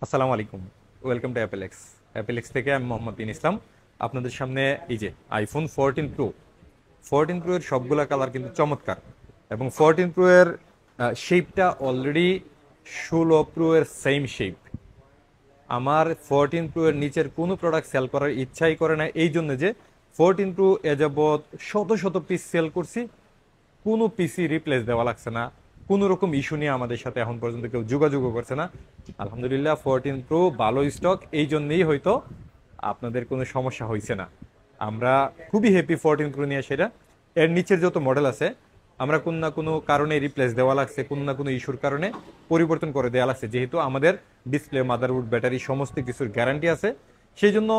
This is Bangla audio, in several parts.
আসসালামু আলাইকুম। Welcome to অ্যাপেলেক্স। অ্যাপেলেক্স থেকে আমি মোহাম্মদ বিন ইসলাম। আপনাদের সামনে এই যে আইফোন 14 প্রো এর সবগুলা কালার কিন্তু চমৎকার, এবং 14 প্রো এর শেপটা অলরেডি 16 প্রো এর সেম শেপ। আমার 14 প্রো এর নিচের কোনো প্রোডাক্ট সেল করার ইচ্ছাই করে না, এই জন্য যে 14 প্রো এ যাবৎ শত শত পিস সেল করছি, কোনো পিসি রিপ্লেস দেওয়া লাগছে না, কোনো রকম ইস্যু নিয়ে আমাদের সাথে এখন পর্যন্ত কেউ যোগাযোগও করছে না। আলহামদুলিল্লাহ 14 প্রো ভালো স্টক, এই জন্যই হয়তো আপনাদের কোনো সমস্যা হয়েছে না। আমরা খুবই হ্যাপি 14 প্রো নিয়ে। সেটা এর নিচের যত মডেল আছে আমরা কোনো না কোনো কারণে রিপ্লেস দেওয়া লাগছে, কোনো না কোনো ইস্যুর কারণে পরিবর্তন করে দেওয়া লাগছে, যেহেতু আমাদের ডিসপ্লে, মাদারবোর্ড, ব্যাটারি সমস্ত কিছুর গ্যারান্টি আছে, সেই জন্য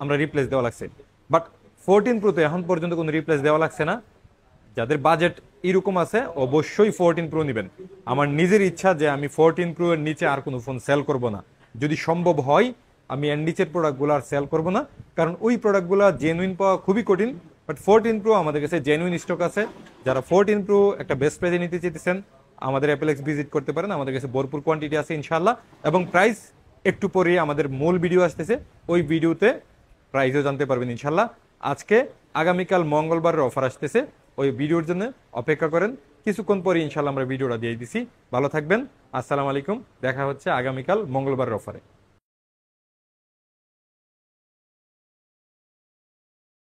আমরা রিপ্লেস দেওয়া লাগছে। বাট 14 প্রোতে এখন পর্যন্ত কোনো রিপ্লেস দেওয়া লাগছে না। যাদের বাজেট এরকম আছে অবশ্যই 14 প্রো নেবেন। আমার নিজের ইচ্ছা যে আমি 14 প্রো এর নিচে আর কোনো ফোন সেল করব না। যদি সম্ভব হয় আমি এর নিচের প্রোডাক্টগুলো আর সেল করব না, কারণ ওই প্রোডাক্টগুলো জেনুইন পাওয়া খুবই কঠিন। বাট 14 প্রো আমাদের কাছে জেনুইন স্টক আছে। যারা 14 প্রো একটা বেস্ট প্রাইসে নিতে চাইতেছেন আমাদের অ্যাপেলেক্স ভিজিট করতে পারেন। আমাদের কাছে ভরপুর কোয়ান্টিটি আছে ইনশাল্লাহ, এবং প্রাইস একটু পরে আমাদের মূল ভিডিও আসতেছে, ওই ভিডিওতে প্রাইসও জানতে পারবেন ইনশাল্লাহ। আজকে আগামীকাল মঙ্গলবারের অফার আসতেছে, ওই ভিডিওর জন্য অপেক্ষা করেন। কিছুক্ষণ পরে ইনশাল্লাহ আমরা ভিডিওটা দিয়ে দিছি। ভালো থাকবেন। আসসালামু আলাইকুম। দেখা হচ্ছে আগামীকাল মঙ্গলবারের অফারে।